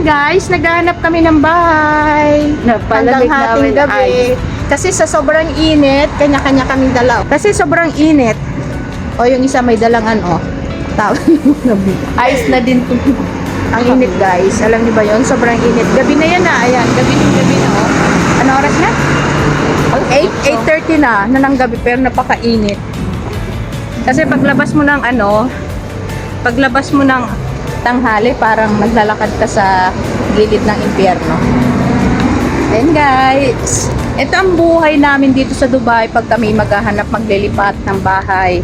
guys, naghahanap kami ng bahay. Napalamig Hanggang hating namin gabi. Kasi sa sobrang init, kanya-kanya kaming dalaw. Kasi sobrang init. O yung isa may dalang ano. Tawag Ice na din po. Ang init guys. Alam niyo ba yon? Sobrang init. Gabi na yan na. Ayan. Gabi na. Oh. Ano oras na? 8:30 na ng gabi pero napakainit. Kasi paglabas mo ng tanghali parang naglalakad ka sa gilid ng impyerno. Ayan guys. Ito ang buhay namin dito sa Dubai pag kami maghahanap maglilipat ng bahay.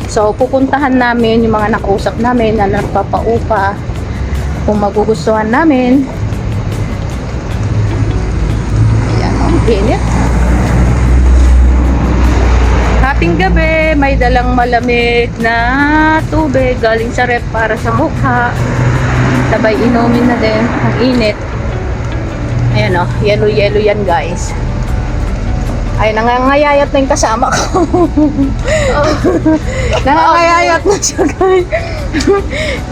So pupuntahan namin yung mga nakausap namin na nagpapaupa kung magugustuhan namin. Ayan o, init. Hating gabi, may dalang malamig na tubig galing sa ref para sa mukha. Sabay inumin na din. Ang init. Ayan o, yellow yan guys. Ay, nangangayayat na yung kasama ko. Nangangayayat na siya guys.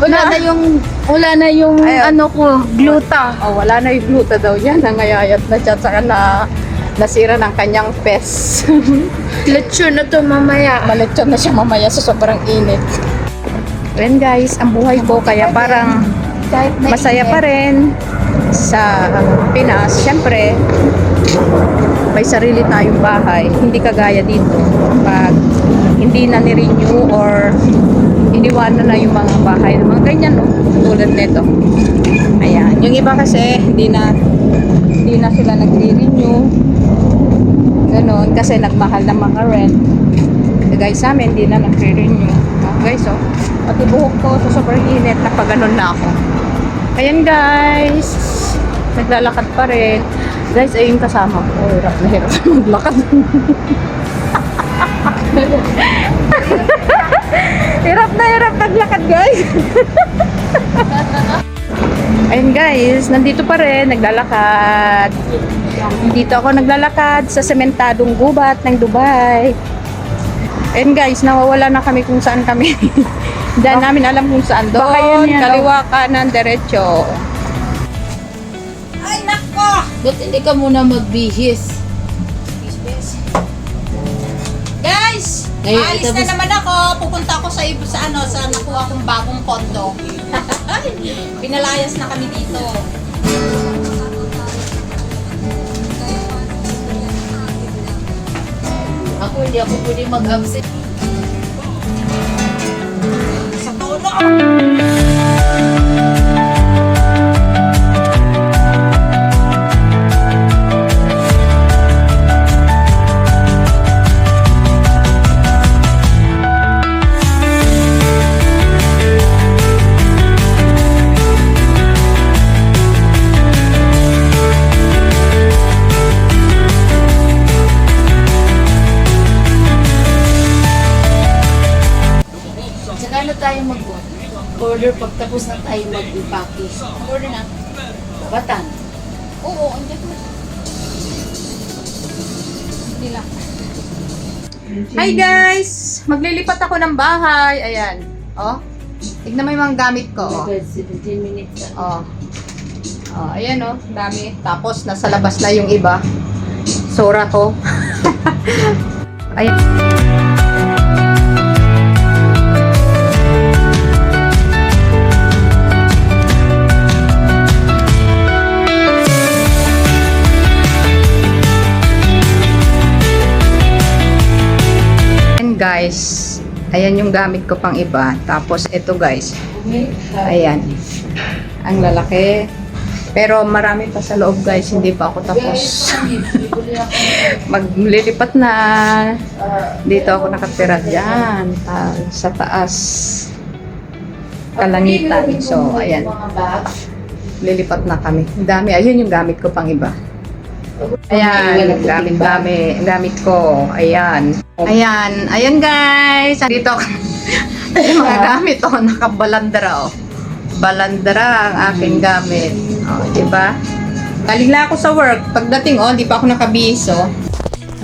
Wala na yung Ayun. ano ko, gluta. Oh, wala na yung gluta daw yan. Nangayayat na siya. Saka nasira ng kanyang pes. Lechon na to mamaya. Malechon na siya mamaya sa sobrang init. Ayan guys, ang buhay ko kaya parang Kahit masaya pa rin sa Pinas. Siyempre, may sarili tayong bahay. Hindi kagaya dito. Pag hindi na ni-renew or iniwanan na yung mga bahay ng mga ganyan, no? Tulad nito. Ayan. Yung iba kasi, hindi na sila nagre-renew. Ganon. Kasi nagmahal ng mga rent. So guys, sa amin, hindi na nagre-renew. Guys, oh. Pati buhok ko sa sobrang init, napaganon na ako. Ayan guys. Naglalakad pa rin. Guys, ayun kasama ko. Hirap na maglakad. hirap naglakad guys. Ayun guys, nandito pa rin, naglalakad. Dito ako naglalakad sa sementadong gubat ng Dubai. Ayun guys, nawawala na kami kung saan kami. Diyan namin alam kung saan. Baka Doon, yan, kaliwa kanan, derecho. Ay, nako! Ba't hindi ka muna magbihis? Guys, Ngayon, alis tapos- na naman ako. Pupunta ako sa nakuha kong bagong kondo. Pinalayas na kami dito. Ako hindi ako pwede mag-absent. Sa tono. Saka na tayo mag-order pagtapos na tayo mag-impake. Order na. Batan. Oo, andyan ko. Hindi lang. Hi guys! Maglilipat ako ng bahay. Ayan. Oh. Tignan mo yung mga gamit ko. Oh. 17 minutes. Oh. Oh, ayan oh, dami. Tapos nasa labas na yung iba. Sora ko. Ayan. Ayan guys. Ayan yung gamit ko pang iba. Tapos ito guys. Ayan. Ang lalaki. Pero marami pa sa loob guys, hindi pa ako tapos. Maglilipat na. Dito ako nakatira dyan. Sa taas. Kalangitan. So, ayan. Lilipat na kami. Ang dami. Ayun yung gamit ko pang iba. Ayan. Gamit ko. Ayan. Ayan guys. Dito ako. Mga gamit oh, nakabalandra oh. Balandra ang aking gamit. Oh, diba? Galing lang ako sa work. Pagdating, oh, di pa ako nakabihis, oh.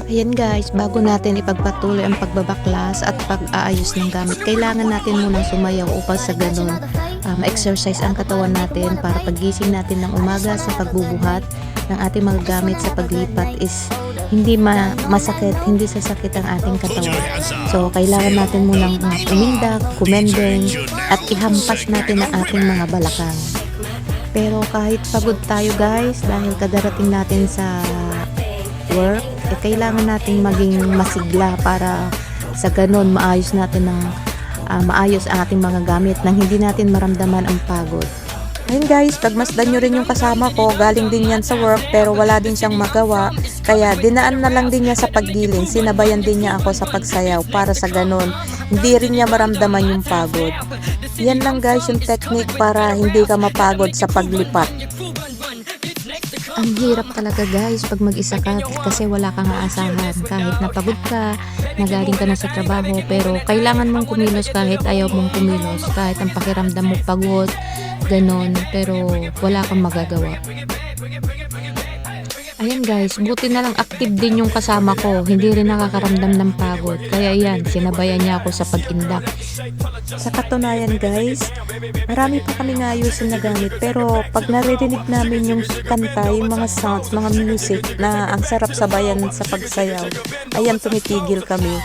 Ayan guys, bago natin ipagpatuloy ang pagbabaklas at pag-aayos ng gamit, kailangan natin munang sumayaw upang sa ganun ma-exercise ang katawan natin para paggising natin ng umaga sa pagbubuhat ng ating mga gamit sa paglipat is hindi masakit, hindi sasakit ang ating katawan. So, kailangan natin munang umindak, kumendeng, at ihampas natin ang ating mga balakang. Pero kahit pagod tayo guys, dahil kadarating natin sa work, kailangan nating maging masigla para sa ganon maayos natin maayos ang ating mga gamit nang hindi natin maramdaman ang pagod. Ayun guys, pagmasdan nyo rin yung kasama ko, galing din yan sa work pero wala din siyang magawa. Kaya dinaan na lang din niya sa paggiling, sinabayan din niya ako sa pagsayaw para sa ganon, hindi rin niya maramdaman yung pagod. Yan lang guys yung technique para hindi ka mapagod sa paglipat. Ang hirap talaga guys pag mag-isa ka kasi wala kang aasahan. Kahit napagod ka, nagaling ka na sa trabaho, pero kailangan mong kumilos kahit ayaw mong kumilos. Kahit ang pakiramdam mo pagod, ganon, pero wala kang magagawa. Ayan guys, buti na lang active din yung kasama ko. Hindi rin nakakaramdam ng pagod. Kaya yan, sinabayan niya ako sa pag-indak. Sa katunayan guys, marami pa kami ayusin na gamit. Pero pag naririnig namin yung kanta, yung mga sounds, mga music na ang sarap sabayan sa pagsayaw, ayan, tumitigil kami.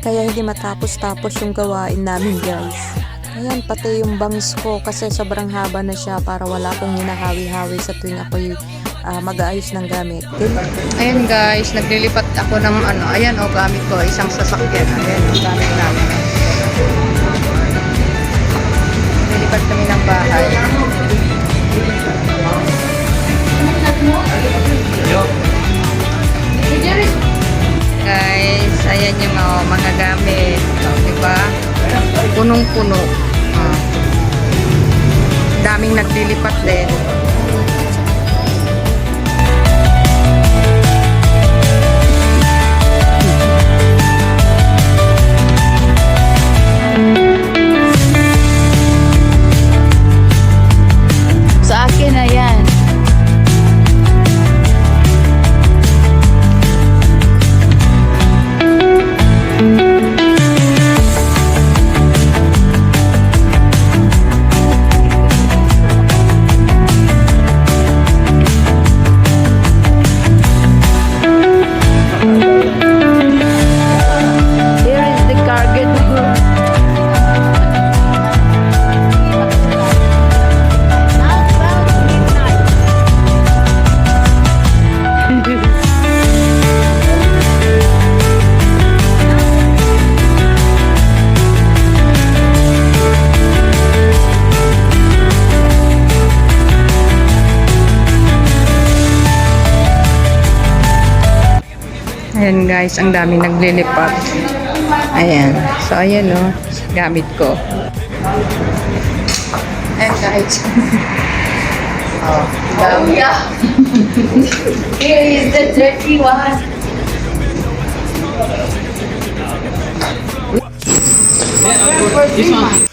Kaya hindi matapos-tapos yung gawain namin guys. Ayan, pati yung bangs ko kasi sobrang haba na siya para wala akong hinahawi-hawi sa tuwing ako'y mag-aayos ng gamit. Ayan guys, naglilipat ako ng ayan gamit ko, isang sasakyan. Ayan, ang gamit namin. Naglilipat kami ng bahay. Guys, ayan yung mga gamit. Diba? Punong-puno. Daming naglilipat din. Sa akin na yan. Ayan guys, ang dami naglilipat. Ayan. So ayan gamit ko. Ayan guys. Oh yeah. Here is the dirty one. This one.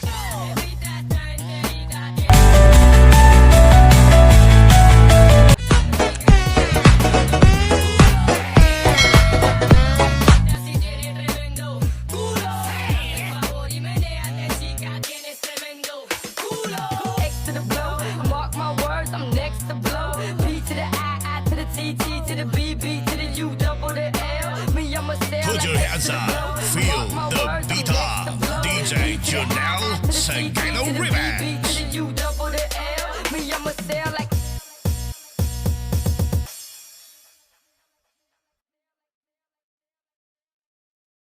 Put your hands up, feel the beat up. DJ Janelle Sagalo Remix.